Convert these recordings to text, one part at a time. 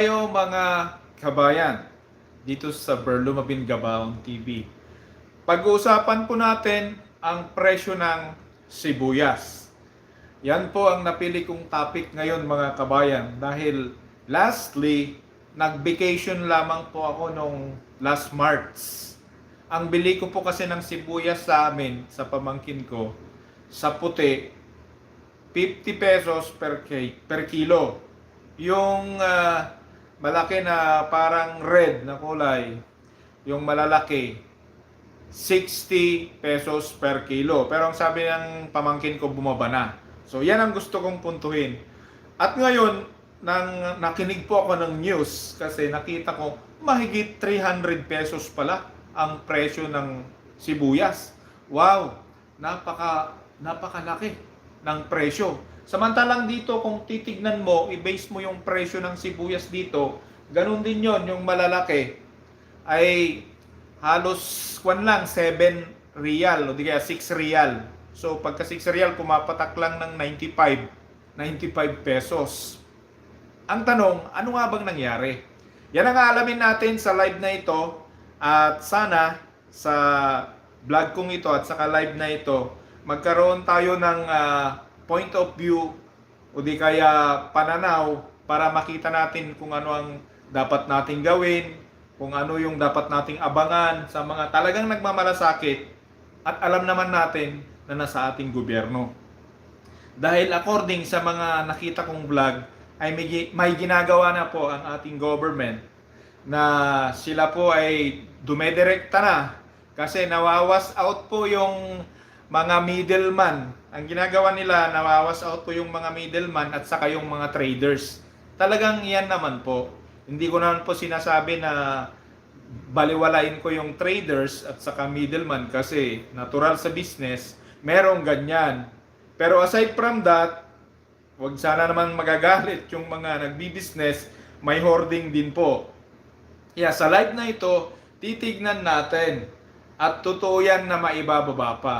Tayo mga kabayan dito sa Berlumabin Gabaon TV. Pag-uusapan po natin ang presyo ng sibuyas. Yan po ang napili kong topic ngayon mga kabayan dahil lastly, nag-vacation lamang po ako nung last March. Ang bili ko po kasi ng sibuyas sa amin, sa pamangkin ko, sa puti, 50 pesos per kilo. Yung malaki na parang red na kulay, yung malalaki, 60 pesos per kilo. Pero ang sabi ng pamangkin ko, bumaba na. So yan ang gusto kong puntuhin. At ngayon, nang nakinig po ako ng news kasi nakita ko mahigit 300 pesos pala ang presyo ng sibuyas. Wow, napakalaki ng presyo. Samantalang dito kung titignan mo, i-base mo yung presyo ng sibuyas dito, ganun din yon, yung malalaki ay halos 7 real o di kaya 6 real. So pagka 6 real, pumapatak lang ng 95 pesos. Ang tanong, ano nga bang nangyari? Yan ang aalamin natin sa live na ito at sana sa vlog kong ito at saka live na ito, magkaroon tayo ng point of view o di kaya pananaw para makita natin kung ano ang dapat nating gawin, kung ano yung dapat nating abangan sa mga talagang nagmamalasakit at alam naman natin na nasa ating gobyerno. Dahil according sa mga nakita kong vlog, ay may ginagawa na po ang ating government na sila po ay dumedirekta na kasi nawawas out po yung mga middleman. Ang ginagawa nila, nawawas out po yung mga middleman at saka yung mga traders. Talagang yan naman po. Hindi ko naman po sinasabi na baliwalain ko yung traders at saka middleman kasi natural sa business, merong ganyan. Pero aside from that, wag sana naman magagalit yung mga nagbi-business, may hoarding din po. Kaya sa live na ito, titignan natin at totoo yan na maibababa pa.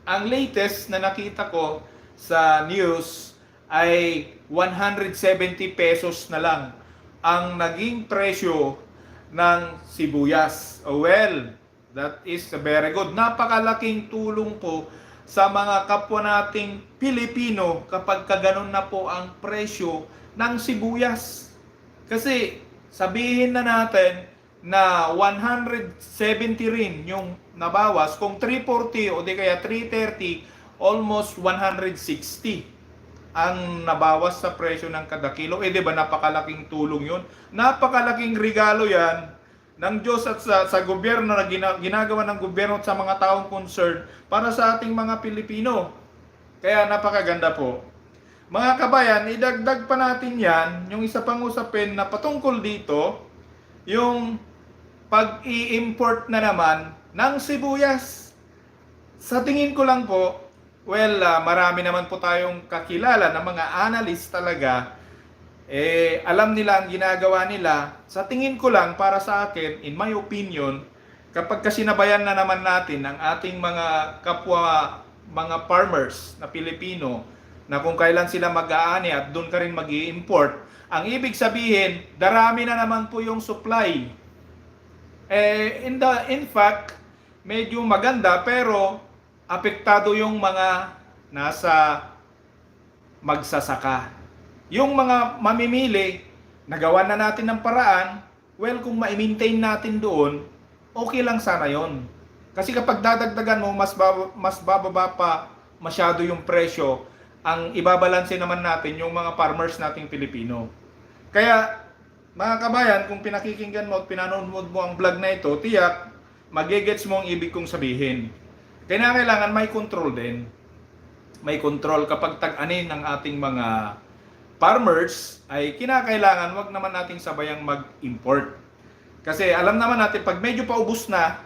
Ang latest na nakita ko sa news ay 170 pesos na lang ang naging presyo ng sibuyas. Well, that is very good. Napakalaking tulong po sa mga kapwa nating Pilipino kapag kaganon na po ang presyo ng sibuyas. Kasi sabihin na natin na 170 rin yung nabawas, kung 340 o di kaya 330, almost 160 ang nabawas sa presyo ng kada kilo. Eh di ba napakalaking tulong yun? Napakalaking regalo yan ng Diyos at sa gobyerno na ginagawa ng gobyerno at sa mga taong concerned para sa ating mga Pilipino. Kaya napakaganda po. Mga kabayan, idagdag pa natin yan, yung isa pang usapin na patungkol dito, yung pag-i-import na naman ng sibuyas. Sa tingin ko lang po, marami naman po tayong kakilala na mga analyst talaga, alam nila ang ginagawa nila. Sa tingin ko lang, para sa akin, in my opinion, kapag kasinabayan na naman natin ang ating mga kapwa, mga farmers na Pilipino, na kung kailan sila mag-aani at doon ka rin mag-i-import, ang ibig sabihin, darami na naman po yung supply. In fact, medyo maganda pero apektado yung mga nasa magsasaka. Yung mga mamimili, nagawa na natin ng paraan, kung ma-maintain natin doon, okay lang sana yon. Kasi kapag dadagdagan mo, mas bababa pa masyado yung presyo, ang ibabalanse naman natin yung mga farmers nating Pilipino. Kaya, mga kabayan, kung pinakikinggan mo at pinanonood mo ang vlog na ito, tiyak, magigets mo ang ibig kong sabihin. Kaya kailangan may control din. May control kapag tag-anin ng ating mga farmers ay kinakailangan wag naman nating sabayang mag-import. Kasi alam naman natin pag medyo paubos na,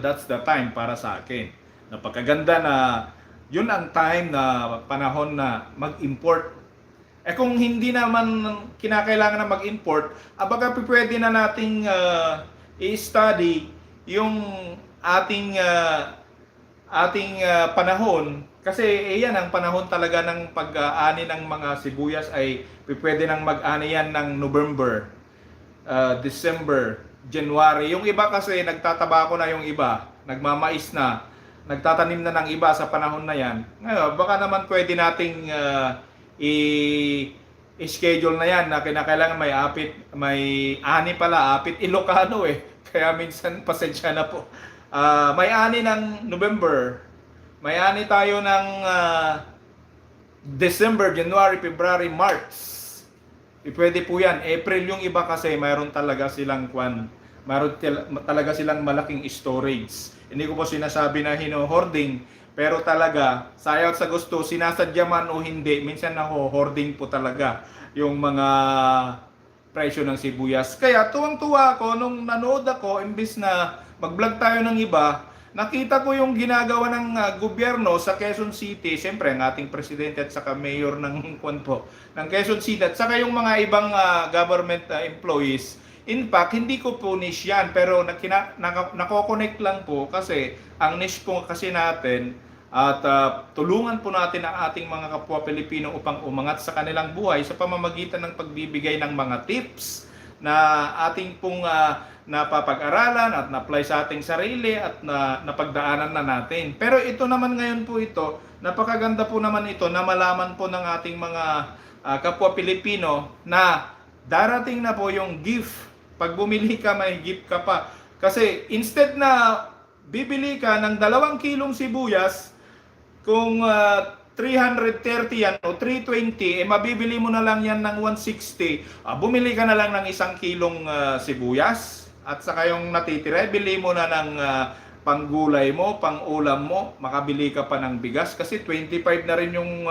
that's the time para sa akin. Napakaganda na yun ang time na panahon na mag-import. Kung hindi naman kinakailangan na mag-import, baka pwede na nating i-study yung ating panahon. Kasi yan ang panahon talaga ng pag-aani ng mga sibuyas ay pwede nang mag-ani yan ng November. December, January. Yung iba kasi nagtatabako na yung iba, nagmamais na, nagtatanim na ng iba sa panahon na yan. Ngayon, baka naman pwede nating i-schedule na yan na kinakailangan may ani pala, apit Ilocano eh. Kaya minsan pasensya na po. May ani ng November, may ani tayo ng December, January, February, March. Pwede po yan. April yung iba kasi mayroon talaga silang talaga silang malaking storage. Hindi ko po sinasabi na hino-hoarding, pero talaga, sayang sa gusto, sinasadya man o hindi, minsan hoarding po talaga yung mga presyo ng sibuyas. Kaya tuwang-tuwa ako nung nanood ako, imbis na mag-vlog tayo ng iba, nakita ko yung ginagawa ng gobyerno sa Quezon City, siyempre ang ating presidente at saka mayor ng ng Quezon City at saka yung mga ibang government employees. In fact, hindi ko po niche yan, pero nako-connect lang po kasi ang niche po kasi natin at tulungan po natin ang ating mga kapwa Pilipino upang umangat sa kanilang buhay sa pamamagitan ng pagbibigay ng mga tips na ating pong napapag-aralan at na-apply sa ating sarili at napagdaanan na natin. Pero ito naman ngayon po ito, napakaganda po naman ito na malaman po ng ating mga kapwa Pilipino na darating na po yung gift. Pag bumili ka, may gift ka pa. Kasi instead na bibili ka ng 2 kilong sibuyas, kung 330 yan o 320, mabibili mo na lang yan ng 160. Bumili ka na lang ng 1 kilong sibuyas at saka yung natitira, bili mo na ng panggulay mo, pang-ulam mo, makabili ka pa ng bigas kasi 25 na rin yung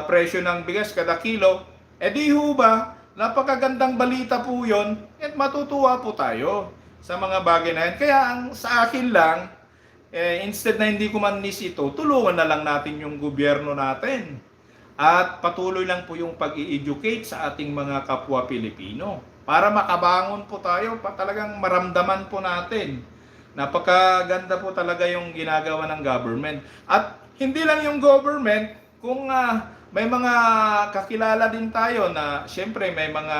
presyo ng bigas kada kilo. Di ho ba, napakagandang balita po yun at matutuwa po tayo sa mga bagay na yan. Kaya sa akin lang, instead na hindi ko man miss ito, tulungan na lang natin yung gobyerno natin. At patuloy lang po yung pag-i-educate sa ating mga kapwa Pilipino. Para makabangon po tayo, talagang maramdaman po natin. Napakaganda po talaga yung ginagawa ng government. At hindi lang yung government, kung may mga kakilala din tayo na siyempre may mga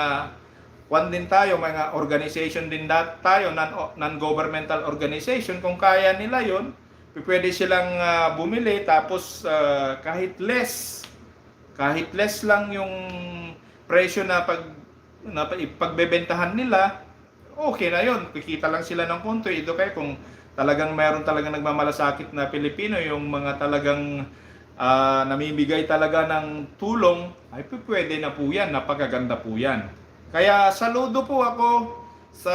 din tayo, mga organization din tayo, non-governmental organization, kung kaya nila yon, pwede silang bumili tapos kahit less lang yung presyo na pagbebentahan nila, okay na yon, kikita lang sila ng konti. Ito kaya kung talagang mayroon talagang nagmamalasakit na Pilipino, yung mga talagang namimigay talaga ng tulong, ay pwede na po yan, napakaganda po yan. Kaya saludo po ako sa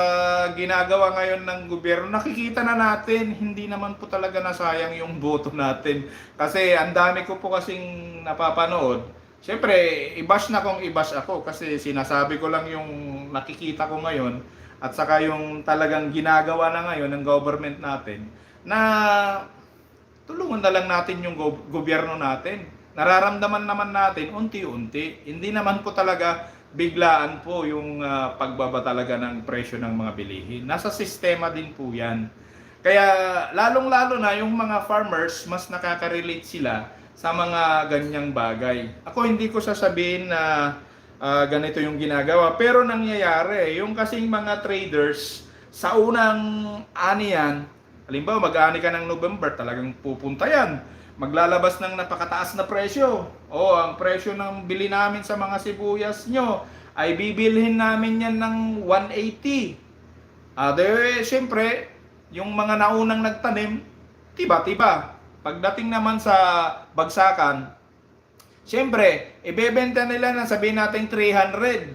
ginagawa ngayon ng gobyerno. Nakikita na natin, hindi naman po talaga nasayang yung boto natin. Kasi ang dami ko po kasing napapanood. Siyempre, i-bash na kung i-bash ako kasi sinasabi ko lang yung nakikita ko ngayon at saka yung talagang ginagawa na ngayon ng government natin na tulungan na lang natin yung gobyerno natin. Nararamdaman naman natin unti-unti. Hindi naman po talaga biglaan po yung pagbaba talaga ng presyo ng mga bilihin. Nasa sistema din po yan. Kaya lalong-lalo na yung mga farmers, mas nakaka-relate sila sa mga ganyang bagay. Ako hindi ko sasabihin na ganito yung ginagawa, pero nangyayari. Yung kasing mga traders, sa unang ani yan, halimbawa mag-ani ka ng November, talagang pupunta yan. Maglalabas ng napakataas na presyo. Ang presyo ng bili namin sa mga sibuyas nyo ay bibilhin namin yan ng 180. Siyempre, yung mga naunang nagtanim, tiba-tiba. Pagdating naman sa bagsakan, siyempre, ibebenta nila na sabihin natin 300.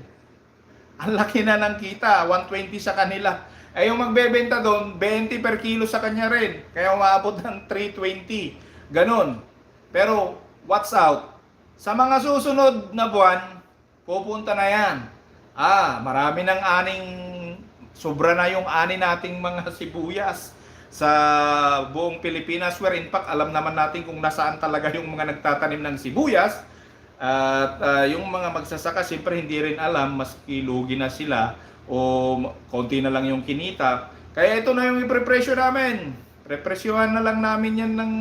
Ang laki na ng kita, 120 sa kanila. Yung magbebenta doon, 20 per kilo sa kanya rin. Kaya umaabot ng 320. Ganon. Pero, watch out. Sa mga susunod na buwan, pupunta na yan. Marami ng sobra na yung ani nating mga sibuyas sa buong Pilipinas. Where in fact, alam naman natin kung nasaan talaga yung mga nagtatanim ng sibuyas. At yung mga magsasaka, siyempre hindi rin alam, maski lugi na sila o konti na lang yung kinita. Kaya ito na yung iprepresyo namin. Prepresyohan na lang namin yan ng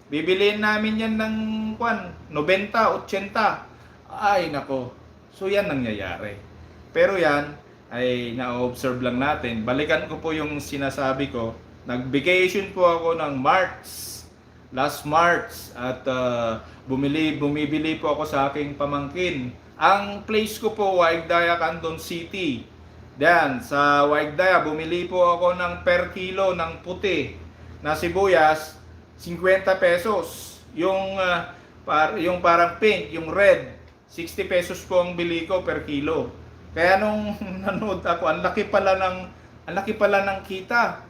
bibiliin namin yan ng 90, 80. Ay nako. So yan nangyayari. Pero yan, ay na-observe lang natin. Balikan ko po yung sinasabi ko. Nag-vacation po ako ng last March, at bumibili po ako sa aking pamangkin. Ang place ko po, Waigdaya, Candon City. Diyan, sa Waigdaya, bumili po ako ng per kilo ng puti na sibuyas, 50 pesos. Yung parang pink, yung red, 60 pesos po ang bili ko per kilo. Kaya nung nanood ako, ang laki pala ng kita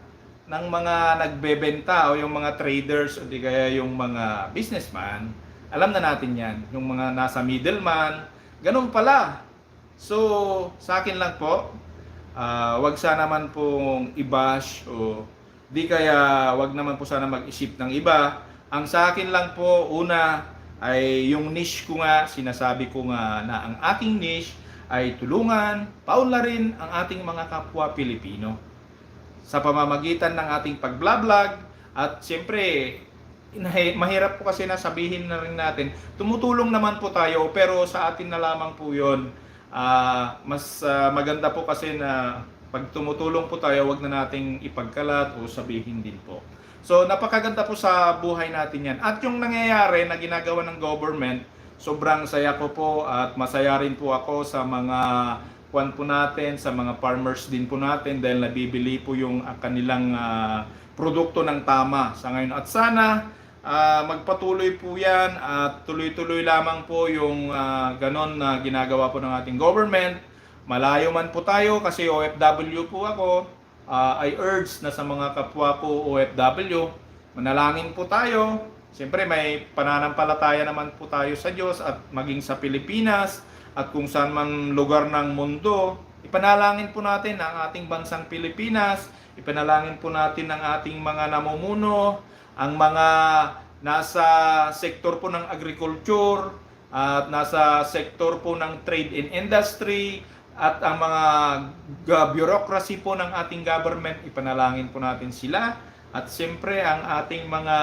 ng mga nagbebenta o yung mga traders o di kaya yung mga businessman. Alam na natin yan, yung mga nasa middleman, ganun pala. So, sa akin lang po, wag sana naman pong i-bash o di kaya wag naman po sana mag-isip ng iba. Ang sa akin lang po, una ay yung niche ko nga, sinasabi ko nga na ang aking niche ay tulungan, paunlarin ang ating mga kapwa Pilipino sa pamamagitan ng ating pag-vlog. At siyempre, mahirap po kasi na sabihin na rin natin, tumutulong naman po tayo, pero sa atin na lamang po yun. Mas maganda po kasi na pag tumutulong po tayo, wag na nating ipagkalat o sabihin din po. So, napakaganda po sa buhay natin yan. At yung nangyayari na ginagawa ng government, sobrang saya ko po at masaya rin po ako sa mga kwan po natin, sa mga farmers din po natin dahil nabibili po yung kanilang produkto ng tama sa ngayon. At sana magpatuloy po yan at tuloy-tuloy lamang po yung ganon na ginagawa po ng ating government. Malayo man po tayo kasi OFW po ako. I urge na sa mga kapwa po OFW, manalangin po tayo. Siyempre may pananampalataya naman po tayo sa Diyos at maging sa Pilipinas at kung saan man lugar ng mundo, ipanalangin po natin ang ating bansang Pilipinas, ipanalangin po natin ang ating mga namumuno, ang mga nasa sektor po ng agriculture at nasa sektor po ng trade and industry at ang mga bureaucracy po ng ating government, ipanalangin po natin sila. At siyempre ang ating mga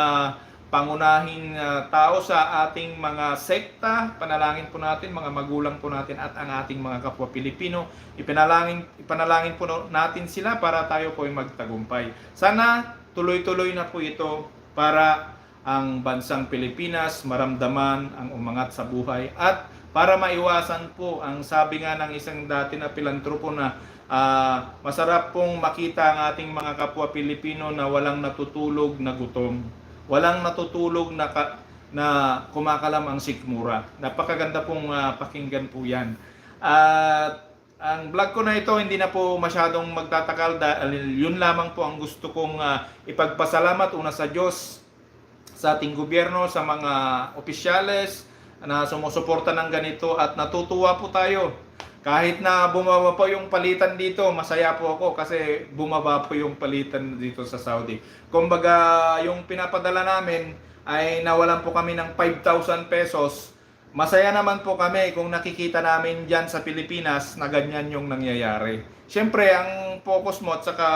pangunahing tao sa ating mga sekta, panalangin po natin, mga magulang po natin at ang ating mga kapwa Pilipino, ipanalangin po natin sila para tayo po ay magtagumpay. Sana tuloy-tuloy na po ito para ang bansang Pilipinas maramdaman ang umangat sa buhay at para maiwasan po ang sabi nga ng isang dati na pilantropo na masarap pong makita ang ating mga kapwa Pilipino na walang natutulog na gutom. Walang natutulog na kumakalam ang sikmura. Napakaganda pong pakinggan po yan. At ang vlog ko na ito hindi na po masyadong magtatakal dahil yun lamang po ang gusto kong ipagpasalamat una sa Diyos, sa ating gobyerno, sa mga opisyales na sumusuporta ng ganito at natutuwa po tayo. Kahit na bumaba po yung palitan dito, masaya po ako kasi bumaba po yung palitan dito sa Saudi. Kumbaga, yung pinapadala namin ay nawalan po kami ng 5,000 pesos. Masaya naman po kami kung nakikita namin dyan sa Pilipinas na ganyan yung nangyayari. Siyempre, ang focus mo at saka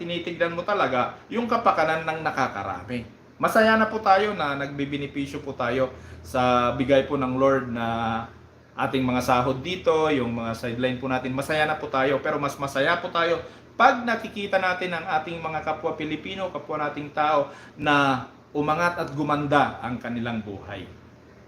tinitignan mo talaga yung kapakanan ng nakakarami. Masaya na po tayo na nagbibinipisyo po tayo sa bigay po ng Lord na ating mga sahod dito, yung mga sideline po natin, masaya na po tayo. Pero mas masaya po tayo pag nakikita natin ang ating mga kapwa Pilipino, kapwa nating tao na umangat at gumanda ang kanilang buhay.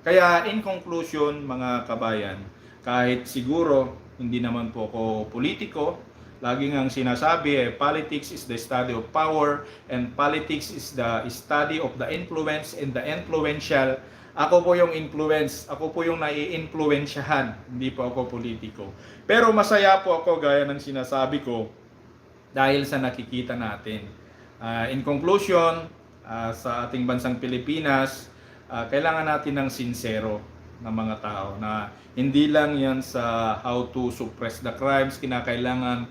Kaya in conclusion mga kabayan, kahit siguro hindi naman po ako politiko, lagi ngang sinasabi politics is the study of power and politics is the study of the influence and the influential. Ako po yung influence, ako po yung nai-influensyahan, hindi po ako politiko. Pero masaya po ako gaya ng sinasabi ko dahil sa nakikita natin. In conclusion, sa ating bansang Pilipinas, kailangan natin ng sincero na mga tao na hindi lang yan sa how to suppress the crimes, kinakailangan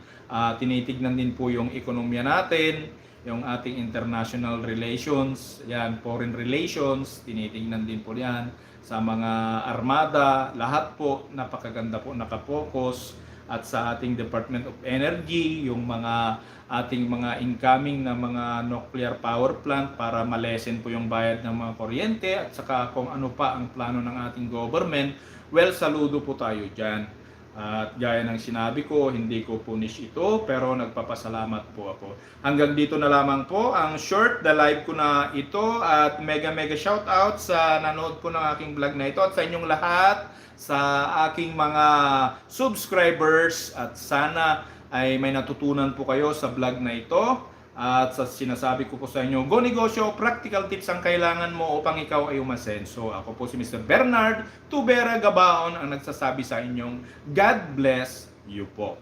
tinitignan din po yung ekonomiya natin, yung ating international relations, yan, foreign relations, tinitingnan din po yan sa mga armada, lahat po napakaganda po nakapokus at sa ating Department of Energy, yung mga ating mga incoming na mga nuclear power plant para malesen po yung bayad ng mga kuryente at saka kung ano pa ang plano ng ating government. Well, saludo po tayo dyan. At gaya ng sinabi ko, hindi ko punish ito, pero nagpapasalamat po ako. Hanggang dito na lamang po ang short, the live ko na ito, at mega shoutout sa nanood po ng aking vlog na ito at sa inyong lahat, sa aking mga subscribers, at sana ay may natutunan po kayo sa vlog na ito. At sa sinasabi ko po sa inyo, go negosyo, practical tips ang kailangan mo upang ikaw ay umasenso. Ako po si Mr. Bernard Tubera Gabaon ang nagsasabi sa inyong God bless you po.